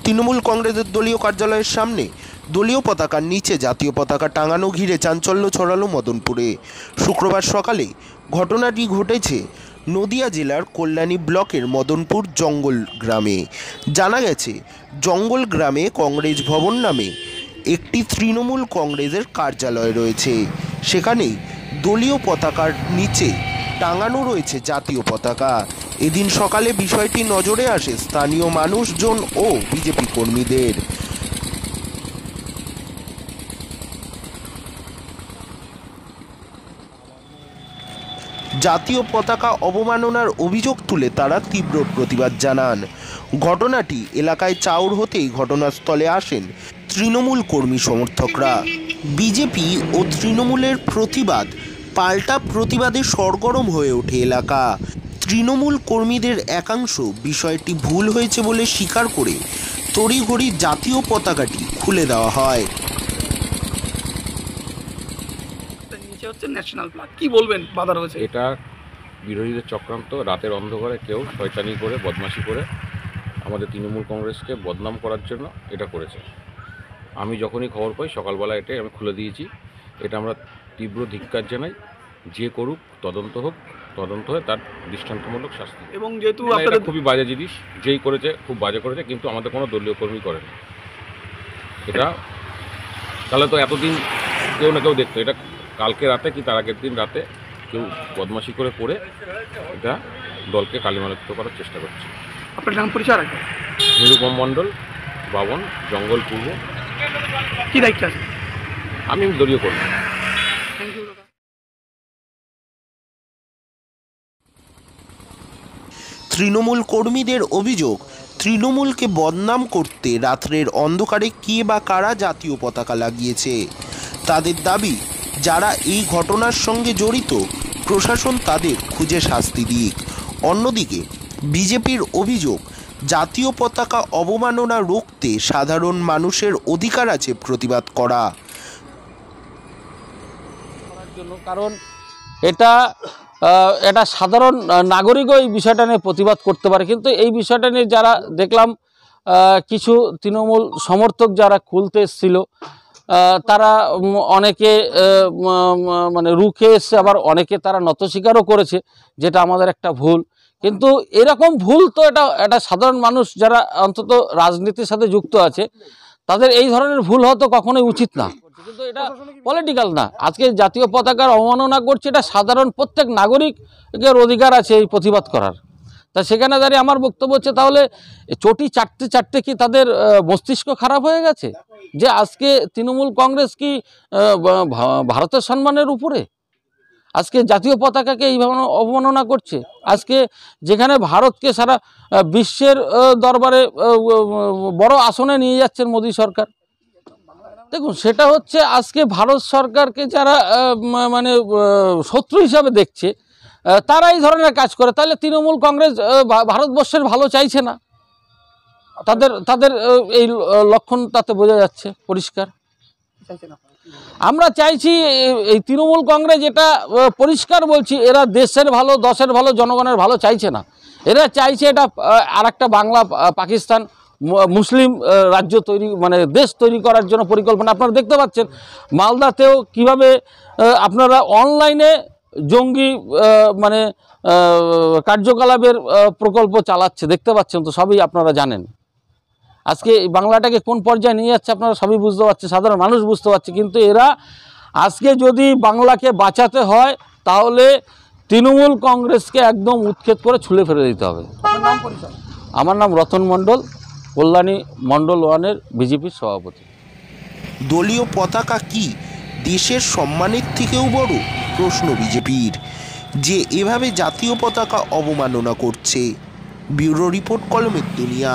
তৃণমূল কংগ্রেসের দলীয় কার্যালয়ের সামনে দলীয় পতাকার নিচে জাতীয় পতাকা টাঙানো ঘিরে চাঞ্চল্য ছড়ালো মদনপুরে। শুক্রবার সকালে ঘটনাটি ঘটেছে নদিয়া জেলার কল্যাণী ব্লকের মদনপুর জঙ্গল গ্রামে। জানা গেছে, জঙ্গল গ্রামে কংগ্রেস ভবন নামে একটি তৃণমূল কংগ্রেসের কার্যালয় রয়েছে। সেখানে দলীয় পতাকার নিচে টাঙানো রয়েছে জাতীয় পতাকা। এদিন সকালে বিষয়টি নজরে আসে স্থানীয় মানুষজন ও বিজেপি কর্মীদের। জাতীয় পতাকা অবমাননার অভিযোগ তুলে তারা তীব্র প্রতিবাদ জানান। ঘটনাটি এলাকায় চাউর হতেই ঘটনাস্থলে আসেন তৃণমূল কর্মী সমর্থকরা। বিজেপি ও তৃণমূলের প্রতিবাদ পাল্টা প্রতিবাদে সরগরম হয়ে ওঠে এলাকা। তৃণমূল কর্মীদের একাংশ বিষয়টি ভুল হয়েছে বলে স্বীকার করে তড়িঘড়ি জাতীয় পতাকাটি খুলে দেওয়া হয়। ন্যাশনাল ফ্ল্যাগ কি বলবেন, বাধা রয়েছে? এটা বিরোধীদের চক্রান্ত। রাতের অন্ধকারে কেউ শয়তানি করে, বদমাশি করে আমাদের তৃণমূল কংগ্রেসকে বদনাম করার জন্য এটা করেছে। আমি যখনই খবর পাই সকালবেলা এটাই আমি খুলে দিয়েছি। এটা আমরা তীব্র ধিক্কার জানাই। যে করুক তদন্ত হোক, তদন্ত হয়ে তার দৃষ্টান্তমূলক শাস্তি। এবং যেহেতু এটা খুবই বাজে জিনিস, যেই করেছে খুব বাজে করেছে, কিন্তু আমাদের কোনো দলীয় কর্মী করেনি এটা। তাহলে তো এতদিন কেউ না কেউ দেখতো। এটা কালকে রাতে কি তার আগের দিন রাতে কেউ বদমাশি করে এটা দলকে কালিমালিপ্ত করার চেষ্টা করছে। আপনার নাম পরিচয় রাখবেন? নিরুপম মণ্ডল, বাবন, জঙ্গল পূর্ব। কি দায়িত্ব আছে? আমি দলীয় কর্মী। তৃণমূল কর্মীদের অভিযোগ, তৃণমূলকে বদনাম করতে রাত্রের অন্ধকারে কে বা কারা জাতীয় পতাকা লাগিয়েছে। তাদের দাবি, যারা এই ঘটনার সঙ্গে জড়িত প্রশাসন তাদের খুঁজে শাস্তি দিক। অন্যদিকে বিজেপির অভিযোগ, জাতীয় পতাকা অবমাননা রুখতে সাধারণ মানুষের অধিকার আছে প্রতিবাদ করা। কারণ এটা সাধারণ নাগরিকও এই বিষয়টা নিয়ে প্রতিবাদ করতে পারে, কিন্তু এই বিষয়টা নিয়ে যারা দেখলাম কিছু তৃণমূল সমর্থক যারা খুলতে এসেছিল তারা অনেকে মানে রুখে এসছে, আবার অনেকে তারা নত স্বীকারও করেছে, যেটা আমাদের একটা ভুল। কিন্তু এরকম ভুল তো এটা সাধারণ মানুষ যারা অন্তত রাজনীতির সাথে যুক্ত আছে তাদের এই ধরনের ভুল হয়তো কখনোই উচিত না। কিন্তু এটা পলিটিক্যাল না। আজকে জাতীয় পতাকার অবমাননা করছে, এটা সাধারণ প্রত্যেক নাগরিকের অধিকার আছে এই প্রতিবাদ করার। তা সেখানে দাঁড়িয়ে আমার বক্তব্য হচ্ছে, তাহলে চটি চাটতে কি তাদের মস্তিষ্ক খারাপ হয়ে গেছে? যে আজকে তৃণমূল কংগ্রেস কি ভারতের সম্মানের উপরে আজকে জাতীয় পতাকাকে এইভাবে অবমাননা করছে? আজকে যেখানে ভারতকে সারা বিশ্বের দরবারে বড় আসনে নিয়ে যাচ্ছেন মোদী সরকার, দেখুন সেটা হচ্ছে আজকে ভারত সরকারকে যারা মানে শত্রু হিসাবে দেখছে তারা এই ধরনের কাজ করে। তাহলে তৃণমূল কংগ্রেস ভারতবর্ষের ভালো চাইছে না, তাদের এই লক্ষণ তাতে বোঝা যাচ্ছে পরিষ্কার। আমরা চাইছি এই তৃণমূল কংগ্রেস, এটা পরিষ্কার বলছি, এরা দেশের ভালো, দশের ভালো, জনগণের ভালো চাইছে না। এরা চাইছে এটা আরেকটা বাংলা পাকিস্তান মুসলিম রাজ্য তৈরি, মানে দেশ তৈরি করার জন্য পরিকল্পনা। আপনারা দেখতে পাচ্ছেন মালদাতেও কিভাবে আপনারা অনলাইনে জঙ্গি মানে কার্যকলাপের প্রকল্প চালাচ্ছে, দেখতে পাচ্ছেন তো, সবই আপনারা জানেন। আজকে বাংলাটাকে কোন পর্যায়ে নিয়ে যাচ্ছে আপনারা সবই বুঝতে পারছেন, সাধারণ মানুষ বুঝতে পারছে। কিন্তু এরা আজকে যদি বাংলাকে বাঁচাতে হয় তাহলে তৃণমূল কংগ্রেসকে একদম উৎখাত করে ছুঁড়ে ফেলে দিতে হবে। আমার নাম রতন মণ্ডল, কল্যাণী মণ্ডল 1-এর বিজেপির সভাপতি। দলীয় পতাকা কি দেশের সম্মানের থেকেও বড়? প্রশ্ন বিজেপির, যে এভাবে জাতীয় পতাকা অবমাননা করছে। ব্যুরো রিপোর্ট, কলমের দুনিয়া।